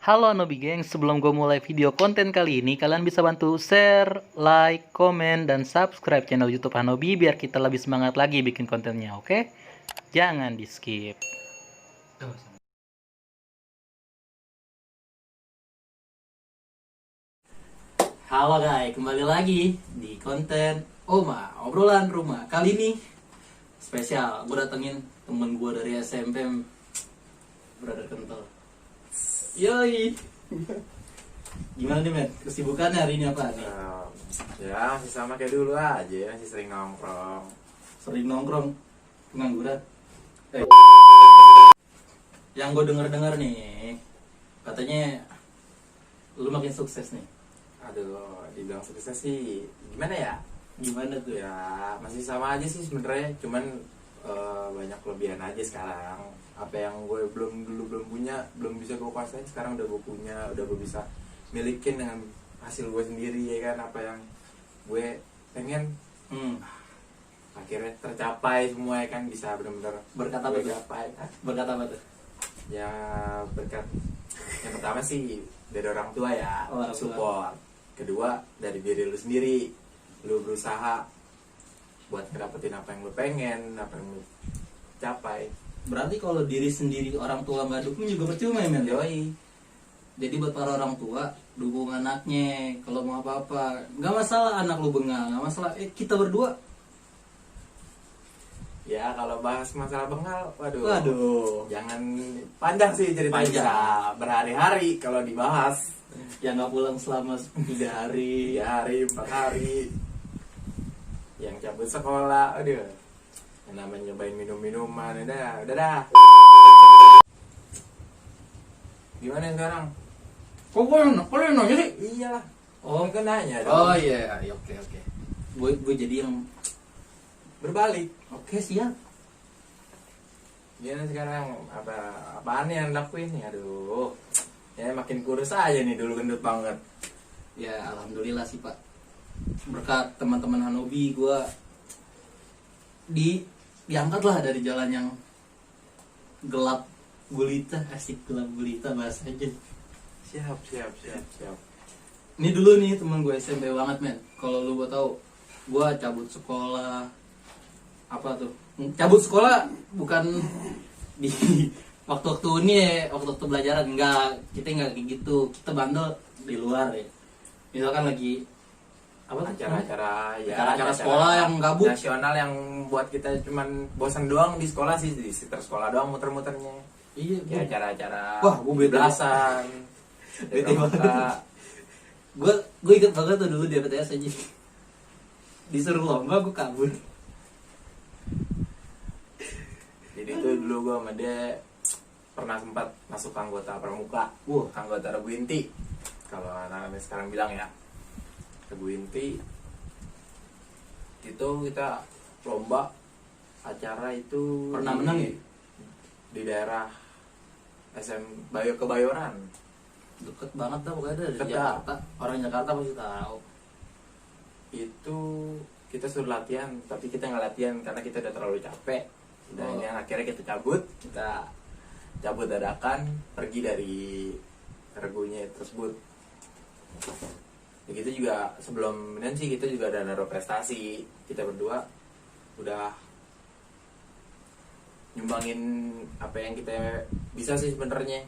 Halo Nobi Geng, sebelum gue mulai video konten kali ini, kalian bisa bantu share, like, komen, dan subscribe channel YouTube Hanobi biar kita lebih semangat lagi bikin kontennya, oke? Jangan di skip. Halo guys, kembali lagi di konten obrolan rumah. Kali ini spesial, gue datengin temen gue dari SMP, brother kental. Yoi. Gimana nih men? Kesibukannya hari ini apa nih? Ya masih sama kayak dulu aja, masih sering nongkrong. Sering nongkrong, pengangguran. Yang gue denger nih, katanya lu makin sukses nih. Aduh, dibilang sukses sih gimana ya? Gimana tuh? Ya masih sama aja sih sebenarnya, cuman banyak kelebihan aja sekarang. Apa yang gue belum punya, belum bisa gue kuasain, sekarang udah gue punya, udah gue bisa milikin dengan hasil gue sendiri ya kan. Apa yang gue pengen akhirnya tercapai semua ya kan, bisa benar-benar Berkat apa tuh? Berkat apa tuh? Ya berkat yang pertama sih dari orang tua ya, Orang tua. support. Kedua dari diri lu sendiri, lu berusaha buat ngedapetin apa yang lu pengen, apa yang lu capai. Berarti kalau diri sendiri orang tua nggak dukung juga percuma ya men? Yoi. Jadi buat para orang tua, dukung anaknya. Kalau mau apa-apa, nggak masalah anak lu bengal, nggak masalah. Kita berdua. Ya kalau bahas masalah bengal, Waduh. jangan panjang sih ceritanya, Panjang. bisa berhari-hari kalau dibahas. Yang nggak pulang selama 3 hari. 3 hari, 4 hari. Yang cabut sekolah, aduh. Yang namanya nyobain minum-minuman, udah dah. Gimana sekarang? Kok gue nanya sih? Iyalah. Oh. Kan nanya dong. Oh iya, oke. Gue jadi yang Berbalik. oke siap. Gimana sekarang? Apaan yang lakuin nih? Aduh. Ya makin kurus aja nih, dulu gendut banget. Ya alhamdulillah sih Pak. Berkat teman-teman Hanobi gue diangkat lah dari jalan yang gelap gulita, asik gelap gulita bahasa aja. Siap. Ini dulu nih teman gue SMP banget men. Kalau lu mau tahu, gue cabut sekolah. Apa tuh? Cabut sekolah bukan di waktu-waktu ini ya, waktu-waktu belajaran enggak. Kita enggak kayak gitu. Kita bandel di luar ya. Misalkan lagi apa tuh? Acara-acara Sekolah yang gabut. nasional yang buat kita cuman bosan doang di sekolah sih, di sekitar sekolah doang muter-muternya. Iya, Ya acara-acara Wah, gua bete. belasan. Bete banget. Gue inget banget tuh dulu di PTS aja. Disuruh lomba gue kabur. Jadi itu dulu gue sama dia pernah sempat masuk anggota pramuka. Anggota Regu Inti, kalau anak-anak sekarang bilang ya. Regu Inti itu kita lomba acara itu Pernah menang ya? Di daerah Kebayoran. Deket banget dah pokoknya dari Deket Jakarta. Orang Jakarta pasti tahu. Itu kita suruh latihan, tapi kita nggak latihan karena kita udah terlalu capek. Dan akhirnya kita cabut dadakan, pergi dari regunya tersebut. Begitu juga sebelum sih kita juga ada naruh prestasi. Kita berdua udah nyumbangin apa yang kita bisa sih sebenarnya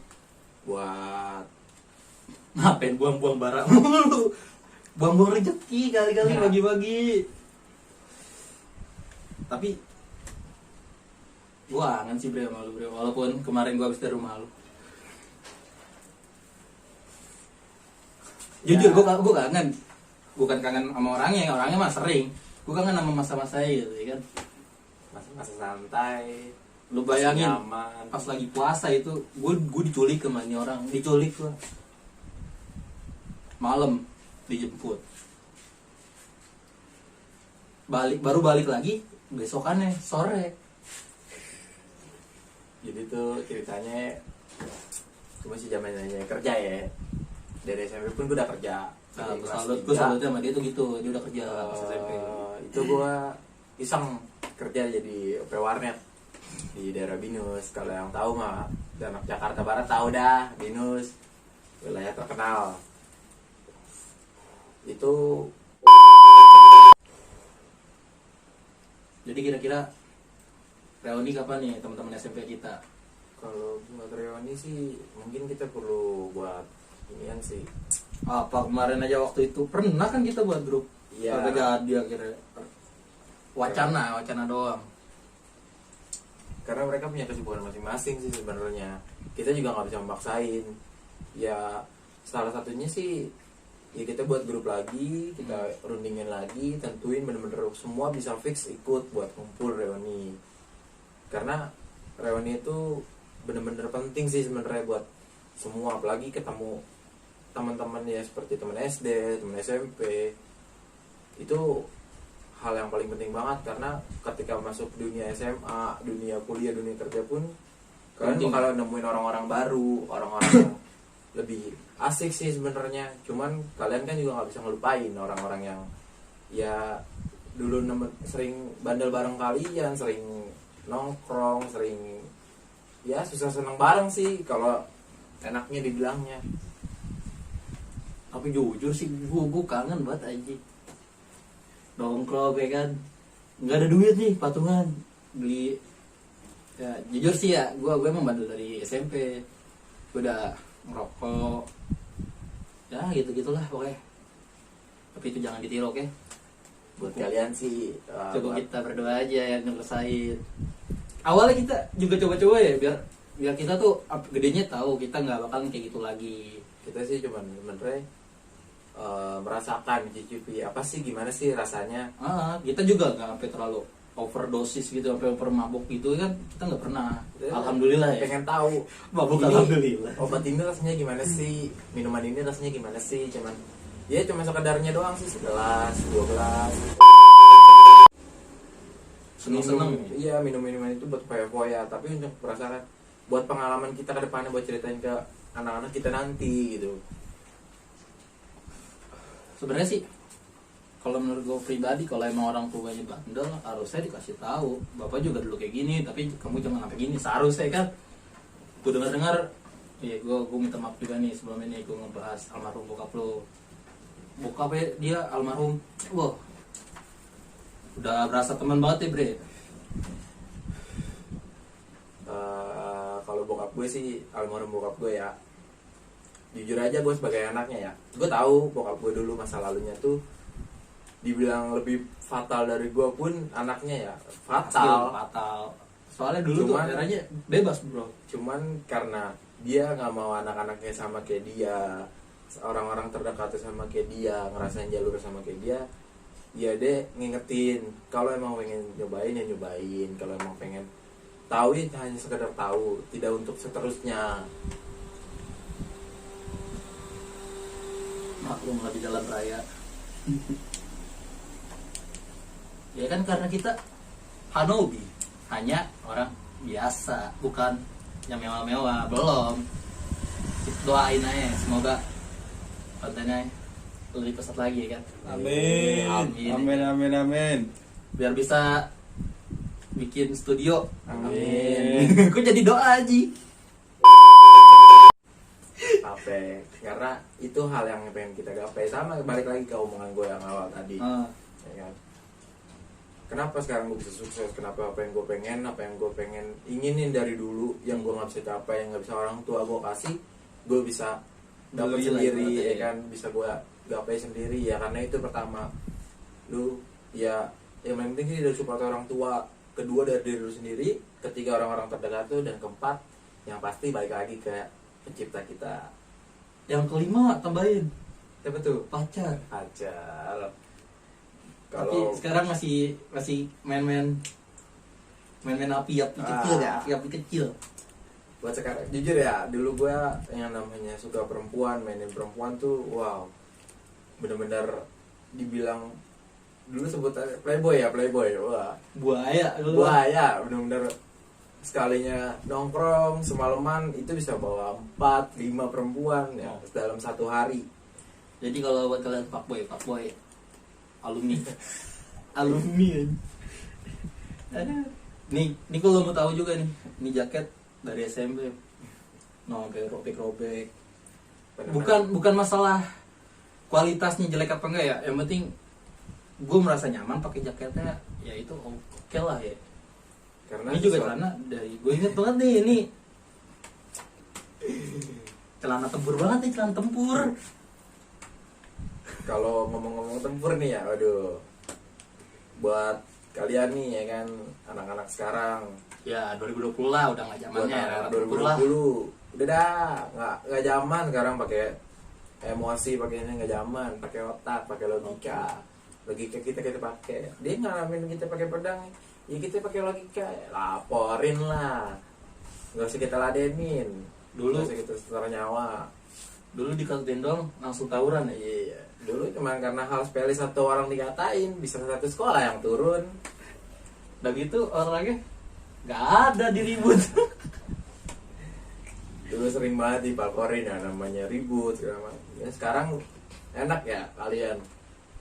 buat Ngapain buang-buang barang mulu? Buang-buang rezeki kali-kali Ya. bagi-bagi. Tapi gua kangen sih bre sama lu bre. Walaupun kemarin gua habis dari rumah lu. Jujur gua kangen. Bukan kangen sama orangnya mah sering. Gua kangen sama masa-masa gitu ya kan. masa-masa santai. Lu bayangin nyaman. pas lagi puasa itu gua diculik sama ini orang, diculik gua. Malam dijemput. Baru balik lagi besokannya sore. Jadi tuh ceritanya itu masih zamannya kerja ya. Dari SMP pun gue udah kerja. Nah, Dari gue kelas 3, salutnya sama dia tuh gitu, dia udah kerja pas SMP. itu gue iseng kerja jadi OP warnet di daerah Binus. Kalau yang tahu mah anak Jakarta Barat tahu dah Binus. wilayah terkenal. Itu Jadi kira-kira reuni kapan nih teman-teman SMP kita? kalau buat reuni sih mungkin kita perlu buat inian sih. Apa kemarin aja waktu itu pernah kan kita buat grup. Iya. Tapi jadi akhirnya wacana doang. Karena mereka punya kesibukan masing-masing sih sebenarnya. Kita juga nggak bisa memaksain. Ya salah satunya sih ya kita buat grup lagi, kita rundingin lagi, tentuin bener-bener semua bisa fix ikut buat kumpul reuni. Karena reuni itu bener-bener penting sih sebenarnya buat semua, apalagi ketemu teman-teman ya seperti teman SD, teman SMP. Itu hal yang paling penting banget karena ketika masuk dunia SMA, dunia kuliah, dunia kerja pun kalian bakal nemuin orang-orang baru, orang-orang yang lebih asik sih sebenarnya. Cuman kalian kan juga nggak bisa ngelupain orang-orang yang ya dulu sering bandel bareng kalian, sering nongkrong, sering ya susah seneng bareng sih kalau enaknya dibilangnya. Tapi jujur sih gue kangen banget aja nongkrong kayak kan, nggak ada duit nih patungan beli. Ya jujur sih ya, gue emang bandel dari SMP, gue udah ngerokok ya gitu-gitulah pokoknya. Tapi itu jangan ditiru, oke? Buat kalian sih Coba kita berdoa aja yang ngerasain. Awalnya kita juga coba-coba ya biar kita tuh gedenya tahu kita nggak bakal kayak gitu lagi. kita sih cuman sebenarnya merasakan mencicipi apa sih, gimana sih rasanya. Kita juga nggak sampai terlalu overdosis gitu, sampai over mabuk gitu kan, kita nggak pernah. Alhamdulillah ya. Pengen tahu Mabuk ini alhamdulillah. obat ini rasanya gimana sih, minuman ini rasanya gimana sih, cuman ya cuma sekedarnya doang sih, segelas 2 gelas. Seneng-seneng. Iya, minum-minuman itu buat foya-foya, tapi untuk perasaan buat pengalaman kita ke depannya, buat ceritain ke anak-anak kita nanti gitu. Sebenarnya sih kalau menurut gue pribadi, kalau emang orang tuanya bandel harusnya dikasih tahu, bapak juga dulu kayak gini tapi kamu jangan sampai gini, seharusnya kan. Gue dengar ya gue minta maaf juga nih sebelum ini gue ngebahas almarhum bokap lo. Bokapnya dia almarhum, wah udah berasa teman banget ya bre. Kalau bokap gue sih, almarhum bokap gue ya, jujur aja gue sebagai anaknya ya, gue tahu bokap gue dulu masa lalunya tuh dibilang lebih fatal dari gue pun, anaknya ya fatal. Soalnya dulu Cuman, tuh eranya bebas bro. Cuman karena dia nggak mau anak-anaknya sama kayak dia, orang-orang terdekatnya sama kayak dia, ngerasain jalur sama kayak dia, ya deh ngingetin kalau emang pengen nyobain ya nyobain, kalau emang pengen tahu ya hanya sekedar tahu, tidak untuk seterusnya. Maklum lah di jalan raya. Ya kan karena kita Hanobi, hanya orang biasa, bukan yang mewah-mewah, belum. Doain aja semoga kontennya lebih pesat lagi kan. Amin. Biar bisa bikin studio. Amin. Kok jadi doa aja. Apa? Karena itu hal yang pengen kita gapai, sama balik lagi ke omongan gue yang awal tadi. Ya kan? Kenapa sekarang gue bisa sukses? Kenapa apa yang gue pengen inginin dari dulu, yang gue nggak bisa capai, yang nggak bisa orang tua gue kasih, gue bisa dapat sendiri, ya kan? Bisa gue gapai sendiri ya. Karena itu pertama, lu ya yang penting sih dari support orang tua, kedua dari diri lu sendiri, ketiga orang-orang terdekat tuh, dan keempat yang pasti balik lagi ke pencipta kita. Yang kelima tambahin Apa tuh? pacar. Pacar. Tapi sekarang masih main-main api kecil ya, api kecil. Buat sekarang jujur ya, dulu gue yang namanya suka perempuan, mainin perempuan tuh wow, bener-bener dibilang dulu sebut playboy, wah Buaya, bener-bener sekalinya nongkrong semalaman itu bisa bawa 4-5 perempuan ya dalam satu hari. Jadi kalau buat kalian fuckboy alumni. Nih kalau mau tahu juga nih, ini jaket dari SMP. No, kayak robek-robek. bukan masalah kualitasnya jelek apa enggak ya, yang penting gue merasa nyaman pakai jaketnya, ya itu oke lah ya. Karena ini juga celana dari gue inget banget nih, ini celana tempur banget nih, celana tempur. Kalau ngomong-ngomong tempur nih ya, aduh, buat kalian nih ya kan, anak-anak sekarang Ya 2020 lah, udah nggak buat zamannya anak tempur lah. 2020 udah dah, nggak zaman sekarang pakai emosi, pakai ini nggak zaman, pakai otak, pakai logika kita pakai. Dia ngalamin kita pakai pedang, ya kita pakai logika, laporin lah, nggak usah kita ladenin Dulu nggak usah kita setara nyawa. dulu di kasus dendong langsung tawuran ya. Iya, dulu cuma karena hal sepele satu orang dikatain bisa satu sekolah yang turun. Udah gitu orangnya nggak ada diribut. Dulu sering banget dipalporin ya, namanya ribut segala macam. Ya, sekarang enak ya kalian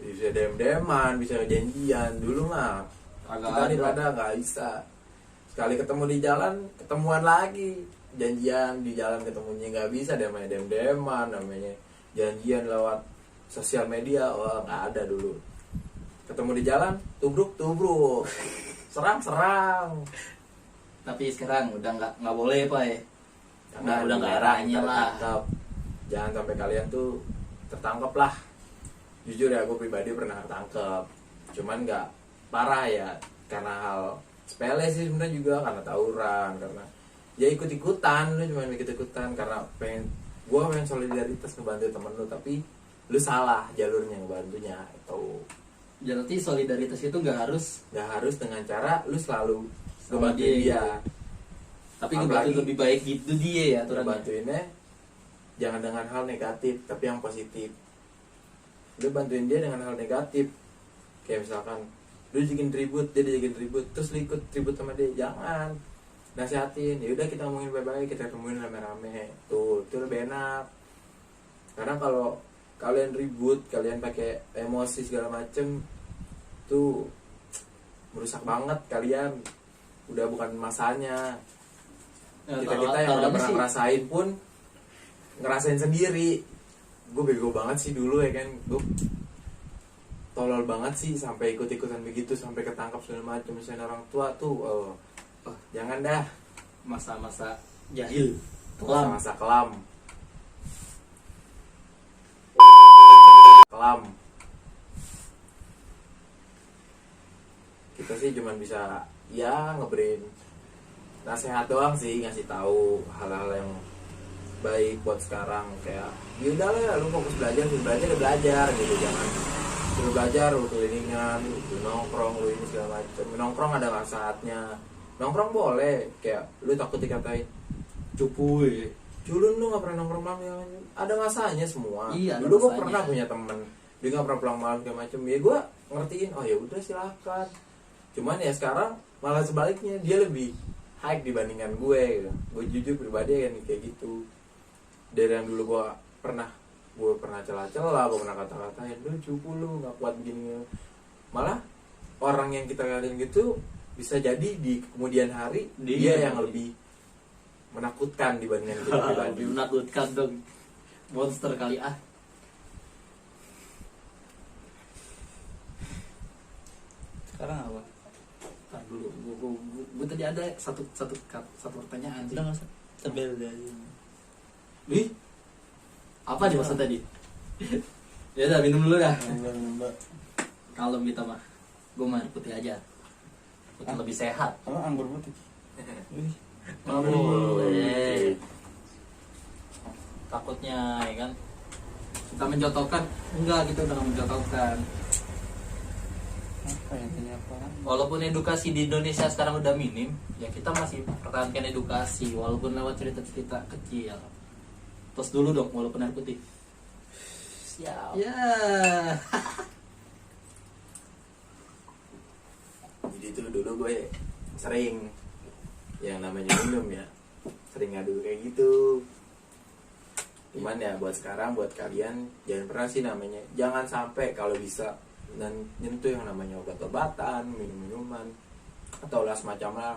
bisa dem-deman, bisa janjian. Dulu mah kita nih pada nggak bisa. Sekali ketemu di jalan, ketemuan lagi, janjian di jalan ketemunya nggak bisa, namanya dem-deman, namanya janjian lewat sosial media. Wah, nggak ada dulu. Ketemu di jalan, tubruk serang. Tapi sekarang udah nggak boleh pak ya. Karena Udah nggak eranya lah. tertangkap. Jangan sampai kalian tuh tertangkap lah. Jujur ya, gue pribadi pernah tertangkap. Cuman nggak parah ya, karena hal sepele sih sebenarnya juga, karena tawuran, karena ya ikut-ikutan, lu cuma ikut-ikutan karena gue pengen solidaritas ngebantu temen lu, tapi lu salah jalurnya ngebantunya. Itu Berarti solidaritas itu nggak harus dengan cara lu selalu sama ngebantuin dia. tapi Apalagi ngebantu lebih baik gitu dia ya aturannya. bantuinnya jangan dengan hal negatif, tapi yang positif. Lu bantuin dia dengan hal negatif, kayak misalkan lu dijakin ribut, dia dijakin ribut, terus lu ikut ribut sama dia. Jangan, nasihatin, ya udah kita ngomongin baik-baik, kita temuin rame-rame, tuh itu lebih enak. Karena kalau kalian ribut, kalian pakai emosi segala macem, tuh merusak banget kalian. Udah bukan masanya. Kita yang udah pernah ngerasain pun ngerasain sendiri. Gue bego banget sih dulu ya kan, gue tolol banget sih sampai ikut-ikutan begitu, sampai ketangkap segala macam. Misalnya orang tua tuh jangan dah, masa-masa jahil, kelam. masa kelam kita sih cuman bisa ya ngeberiin nasihat doang sih, ngasih tahu hal-hal yang baik buat sekarang. Kayak ya udah lah, lu fokus belajar gitu. Jangan lu belajar, lu kelilingan, lu nongkrong, lu ini segala macam. Nongkrong ada saatnya, nongkrong boleh. Kayak lu takut dikatain Cupuy. culun, lu nggak pernah nongkrong malam, ada masanya semua. Iya, dulu gue masanya. pernah punya temen dia nggak pernah pulang malam segala macam, ya gue ngertiin, oh ya udah silakan. Cuman ya sekarang malah sebaliknya, dia lebih high dibandingkan gue gitu. Gue jujur pribadi kan kayak gitu. Dari yang dulu gue pernah celah-celah, gue pernah kata-katain, lu cupu, lu nggak kuat begini. Malah orang yang kita kalian gitu bisa jadi di kemudian hari dia yang lebih menakutkan dibandingkan kita pribadi. Lebih menakutkan dong, monster kali ah. Sekarang apa? Ntar dulu, gue tadi ada satu pertanyaan sih. Udah nggak usah tebel deh. Wih, apa maksud tadi? Ya udah, minum dulu dah. Mbak. Kalau kita mah, gue mah air putih aja. Putih lebih sehat. Kalau anggur putih. Wih. Nggak boleh. Takutnya ya kan, kita menjatuhkan. Enggak, kita udah nggak menjatuhkan. Apa ya tanya apa? Walaupun edukasi di Indonesia sekarang udah minim, ya kita masih pertahankan edukasi walaupun lewat cerita-cerita kecil. Terus dulu dong, walaupun air putih. Siap. Ya. Jadi itu dulu gue sering yang namanya minum ya, sering ngadu kayak gitu. Cuman ya buat sekarang, buat kalian jangan pernah sih namanya, jangan sampai kalau bisa dan nyentuh yang namanya obat-obatan, minum-minuman atau lah semacam lah.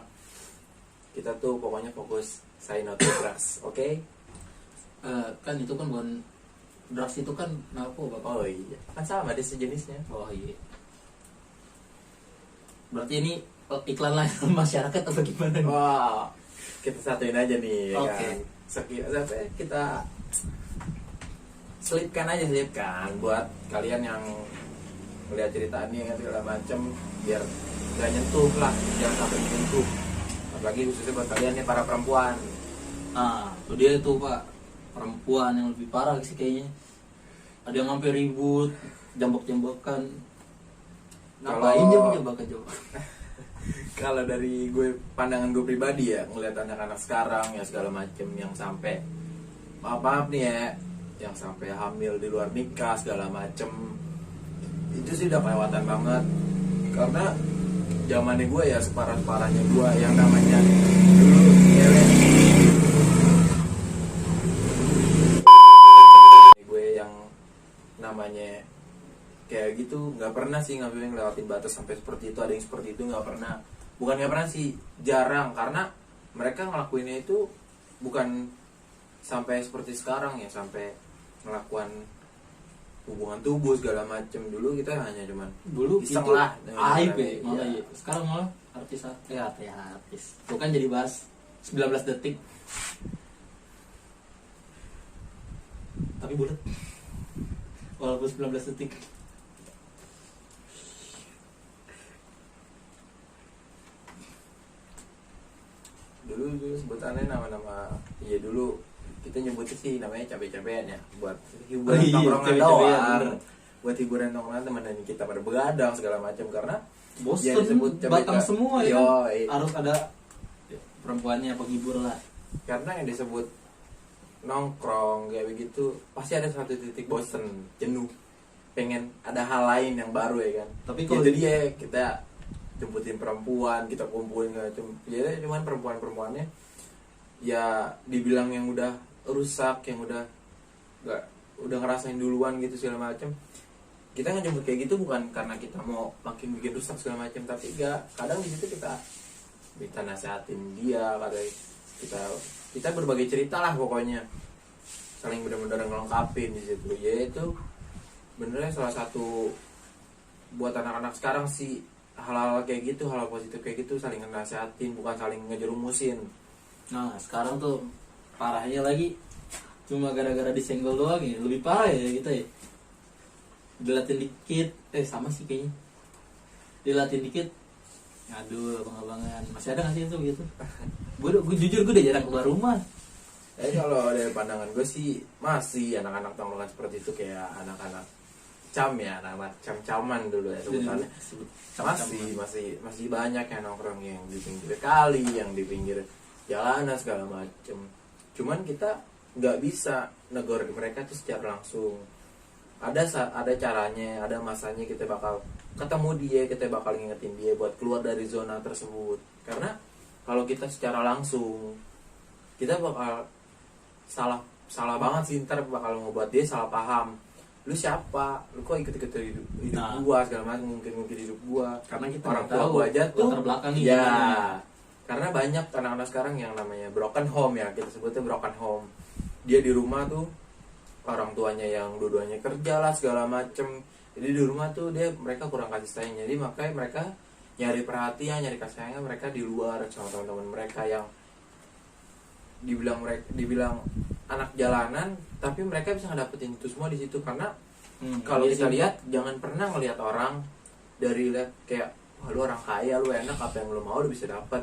Kita tuh pokoknya fokus say no to drugs, oke? Kan itu kan bukan drugs, itu kan narkoba Pak. Oh iya, kan sama dia sejenisnya. Oh iya. Berarti ini iklan layanan masyarakat atau gimana nih? Wah, kita satuin aja nih, ya Oke. kan. Sampai kita selipkan buat kalian yang melihat cerita ini kan segala macem, biar gak nyentuh lah, jangan sampai nyentuh. Apalagi khususnya buat kalian nih para perempuan. Nah, itu dia tuh Pak, perempuan yang lebih parah sih kayaknya. Ada yang sampai ribut, jambak-jambakan. Ngapain Kalau- jambak-jambakan? Kalau dari gue, pandangan gue pribadi ya, ngeliat anak-anak sekarang ya segala macem yang sampai maaf nih ya, yang sampai hamil di luar nikah segala macem, itu sih udah kelewatan banget. Karena zamannya gue ya separah-parahnya gue yang namanya dulu ngewe. Gue yang namanya kayak gitu nggak pernah sih ngelewatin batas sampai seperti itu. Ada yang seperti itu nggak pernah, bukan nggak pernah sih, jarang. Karena mereka ngelakuinnya itu bukan sampai seperti sekarang ya, sampai ngelakuan hubungan tubuh segala macem. Dulu kita hanya cuman Dulu iseng itu lah aib ya, Iya. malah ya. Sekarang malah artis artis. Tuh kan jadi bahas 19 detik. Tapi bulat. Walaupun 19 detik. dulu sebutannya nama-nama, iya dulu kita nyebutnya sih namanya cabe-cabean ya, buat hiburan Oh iya, tongkrongan cabe-cabean, doang, bener. buat hiburan tongkrongan teman-teman kita pada begadang segala macam. Karena Bosen, ya disebut batang semua ya kan? Yoi. Harus ada perempuannya penghibur lah. Karena yang disebut nongkrong kayak begitu pasti ada satu titik bosen, jenuh, pengen ada hal lain yang baru ya kan. Tapi Kalau kalau jadi ya kita jemputin perempuan, kita kumpulin ya cuman perempuan-perempuannya ya dibilang yang udah rusak, yang udah ngerasain duluan gitu segala macam. Kita ngejemput kayak gitu bukan karena kita mau makin bikin rusak segala macam, tapi enggak, kadang di situ kita nasihatin dia, kadang kita berbagai cerita lah pokoknya, saling benar-benar ngelengkapin di situ. Ya itu benernya salah satu buat anak-anak sekarang sih, hal-hal kayak gitu, hal-hal positif kayak gitu saling nasihatin, bukan saling ngejerumusin. nah sekarang tuh parahnya lagi cuma gara-gara disenggol doang ya, lebih parah ya kita ya. Dilatin dikit, sama sih kayaknya. Dilatin dikit, aduh abang-abangan, masih ada nggak sih itu gitu? Gue jujur gue udah jarang keluar rumah. Kalau dari pandangan gue sih masih anak-anak tongkrongan seperti itu, kayak anak-anak cam ya, anak-anak cam-caman dulu ya sebutannya. Masih banyak yang nongkrong yang di pinggir kali, yang di pinggir jalanan segala macem. Cuman kita nggak bisa negor mereka tuh secara langsung. Ada caranya, ada masanya kita bakal ketemu dia, kita bakal ngingetin dia buat keluar dari zona tersebut. Karena kalau kita secara langsung, kita bakal salah banget sih, ntar bakal ngebuat dia salah paham. Lu siapa? Lu kok ikut-ikut hidup Nah. gua segala macam, mungkin hidup gua. Karena kita Orang nggak tua tahu gua aja tuh latar belakangnya ya. gimana. Karena banyak anak-anak sekarang yang namanya broken home ya, kita sebutnya broken home. Dia di rumah tuh orang tuanya yang dua-duanya kerja lah segala macem, jadi di rumah tuh mereka kurang kasih sayang, jadi makanya mereka nyari perhatian, nyari kasih sayangnya mereka di luar sama teman-teman mereka yang dibilang anak jalanan, tapi mereka bisa ngedapetin itu semua di situ. Karena kalau iya kita sih. lihat, jangan pernah ngelihat orang dari lihat kayak wah lu orang kaya, lu enak, apa yang lu mau lu bisa dapat.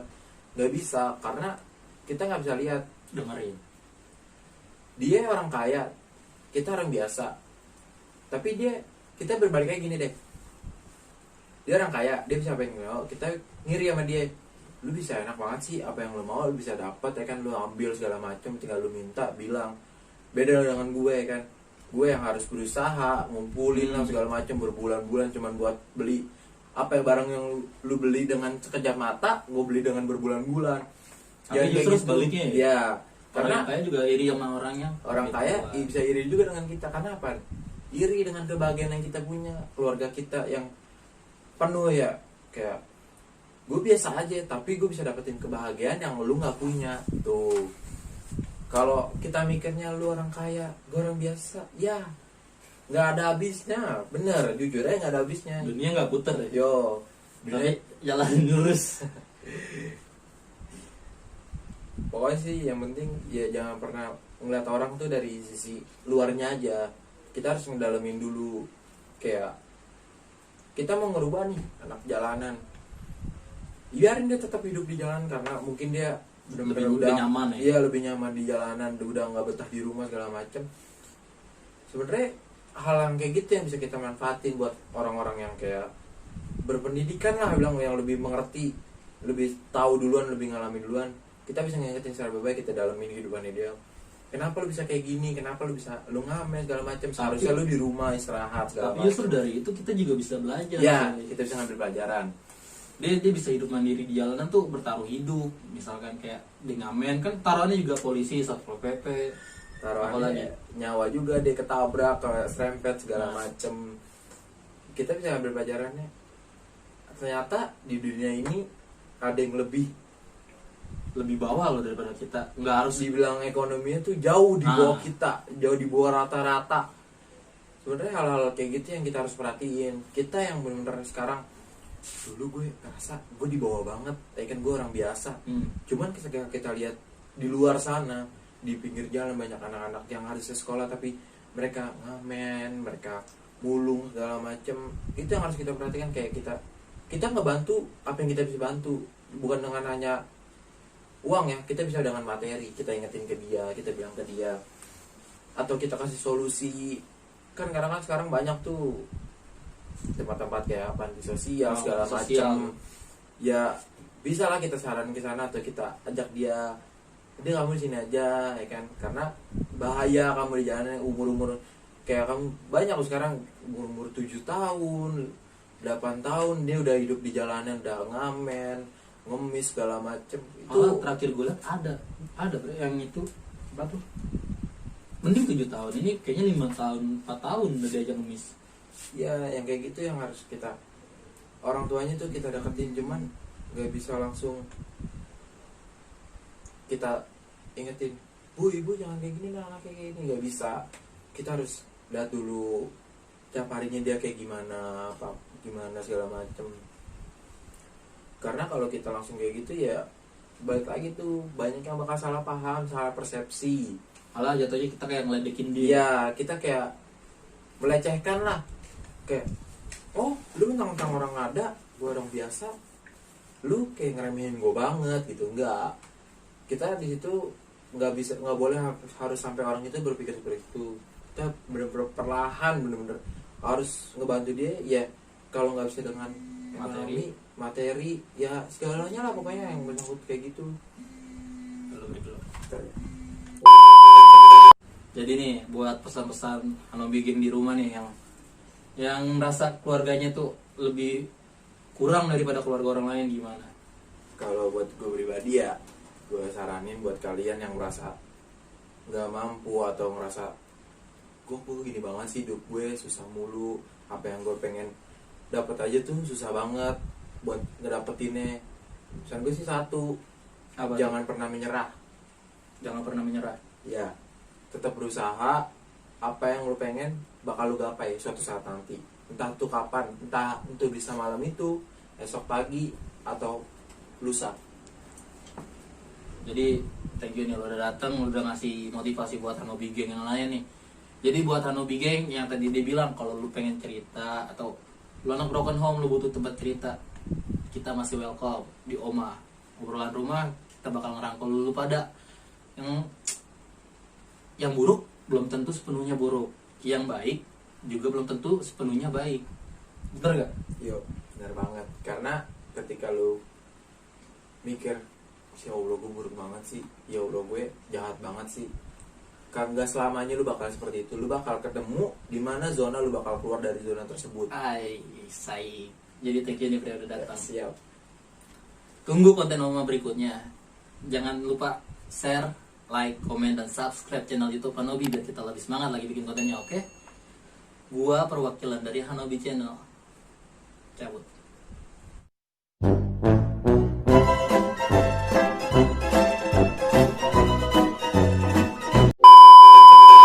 Nggak bisa, karena kita nggak bisa lihat dengerin. dia orang kaya, kita orang biasa, tapi kita berbalik kayak gini deh. Dia orang kaya, dia bisa apa yang mau, kita ngiri sama dia. Lu bisa enak banget sih, apa yang lu mau lu bisa dapat ya kan, lu ambil segala macam, tinggal lu minta bilang. Beda dengan gue kan, gue yang harus berusaha ngumpulin lah segala macam berbulan-bulan cuman buat beli apa ya, barang yang lu beli dengan sekejap mata, gue beli dengan berbulan-bulan. Tapi justru sebaliknya ya? Ya, Karena karena kaya juga iri sama orangnya. orang Gitu. kaya bisa iri juga dengan kita. Karena apa? Iri dengan kebahagiaan yang kita punya, keluarga kita yang penuh ya. Kayak gue biasa aja, tapi gue bisa dapetin kebahagiaan yang lu nggak punya tuh. Kalau kita mikirnya lu orang kaya, gue orang biasa, ya nggak ada habisnya, bener, jujur aja nggak ada habisnya. Dunia nggak puter ya. Yo, Tapi jalan lurus. pokoknya sih yang penting ya jangan pernah ngeliat orang tuh dari sisi luarnya aja. Kita harus ngedalemin dulu. Kayak kita mau ngerubah nih anak jalanan, biarin dia tetap hidup di jalan karena mungkin dia benar-benar Lebih udah nyaman ya. Iya, lebih nyaman di jalanan, udah nggak betah di rumah segala macem. Sebenarnya hal yang kayak gitu yang bisa kita manfaatin buat orang-orang yang kayak berpendidikan lah, bilang yang lebih mengerti, lebih tahu duluan, lebih ngalamin duluan. Kita bisa ngingetin secara baik, kita dalemin kehidupannya dia. Kenapa lu bisa kayak gini? Kenapa lu bisa lu ngamen segala macam? Seharusnya lu di rumah istirahat segala Tapi justru macam. dari itu kita juga bisa belajar. Ya, kita bisa ngambil pelajaran. Dia bisa hidup mandiri di jalanan tuh, bertaruh hidup. Misalkan kayak di ngamen kan taruhannya juga polisi, satpol pp. Taruhannya Apalagi? nyawa juga dia ketabrak, serempet segala Nah. macem. Kita bisa ngambil pelajarannya. Ternyata di dunia ini ada yang Lebih bawah loh daripada kita. Nggak harus dibilang ekonominya tuh jauh di bawah Ah. kita, jauh di bawah rata-rata. Sebenarnya hal-hal kayak gitu yang kita harus perhatiin. Kita yang benar-benar sekarang, dulu gue ngerasa gue di bawah banget, kan gue orang biasa. Cuman ketika kita lihat di luar sana, di pinggir jalan banyak anak-anak yang harusnya sekolah tapi mereka ngamen, mereka mulung segala macem. Itu yang harus kita perhatikan. Kayak kita ngebantu apa yang kita bisa bantu, bukan dengan hanya uang ya, kita bisa dengan materi. Kita ingetin ke dia, kita bilang ke dia, atau kita kasih solusi. Kan kadang kan sekarang banyak tuh tempat-tempat kayak panti sosial segala sosial. macam. Ya bisa lah kita saran ke sana, atau kita ajak dia kamu di sini aja ya kan, karena bahaya kamu di jalan umur kayak kamu. Banyak loh sekarang umur 7 tahun 8 tahun dia udah hidup di jalanan, udah ngamen, ngemis segala macem. Malah Itu terakhir gue liat ada bro, yang itu apa tuh, mending 7 tahun, ini kayaknya 5 tahun 4 tahun udah diajak ngemis. ya yang kayak gitu yang harus kita, orang tuanya tuh kita deketin. Cuman nggak bisa langsung kita ingetin, bu ibu jangan kayak gini, anak kayak gini. Nggak bisa. Kita harus lihat dulu tiap harinya dia kayak gimana, apa gimana segala macem. Karena kalau kita langsung kayak gitu ya balik lagi tuh banyak yang bakal salah paham, salah persepsi. Malah jatuhnya kita kayak ngeledekin dia. Iya, kita kayak melecehkan lah. Kayak, oh lu mentang-mentang orang ada, gue orang biasa, lu kayak ngeremehin gue banget gitu. Enggak, kita di situ nggak boleh harus sampai orang itu berpikir seperti itu. Kita bener-bener perlahan, bener-bener harus ngebantu dia. Ya kalau nggak bisa dengan materi ya segalanya lah pokoknya yang bersangkut kayak gitu. Belum. Jadi nih buat pesan-pesan Hanobi Gang di rumah nih yang merasa keluarganya tuh lebih kurang daripada keluarga orang lain, gimana? Kalau buat gue pribadi ya, gue saranin buat kalian yang merasa nggak mampu atau ngerasa gue gini banget sih, hidup gue susah mulu, apa yang gue pengen dapat aja tuh susah banget buat ngedapetinnya. Pesan gue sih satu, Apa? jangan pernah menyerah. Jangan pernah menyerah. Ya, tetap berusaha. Apa yang lu pengen bakal lu gapai suatu saat nanti. Entah itu kapan, entah itu bisa malam itu, esok pagi, atau lusa. Jadi thank you nih lo udah datang, lo udah ngasih motivasi buat Hanobi Gang yang lain nih. Jadi buat Hanobi Gang yang tadi dia bilang kalau lu pengen cerita atau lu anak broken home, lu butuh tempat cerita, kita masih welcome di Oma. Obrolan rumah kita bakal ngerangkul lu pada yang buruk belum tentu sepenuhnya buruk, yang baik juga belum tentu sepenuhnya baik. Bener gak? Yo, benar banget. Karena ketika lu mikir, ya Allah gue buruk banget sih, ya Allah gue jahat banget sih, kan gak selamanya lu bakal seperti itu. Lu bakal ketemu di mana zona lu bakal keluar dari zona tersebut. Say. Jadi thank you nih Pria udah datang. Siap. Tunggu konten Oma berikutnya. Jangan lupa share, like, komen, dan subscribe channel YouTube Hanobi biar kita lebih semangat lagi bikin kontennya, oke? Gua perwakilan dari Hanobi Channel. Cabut.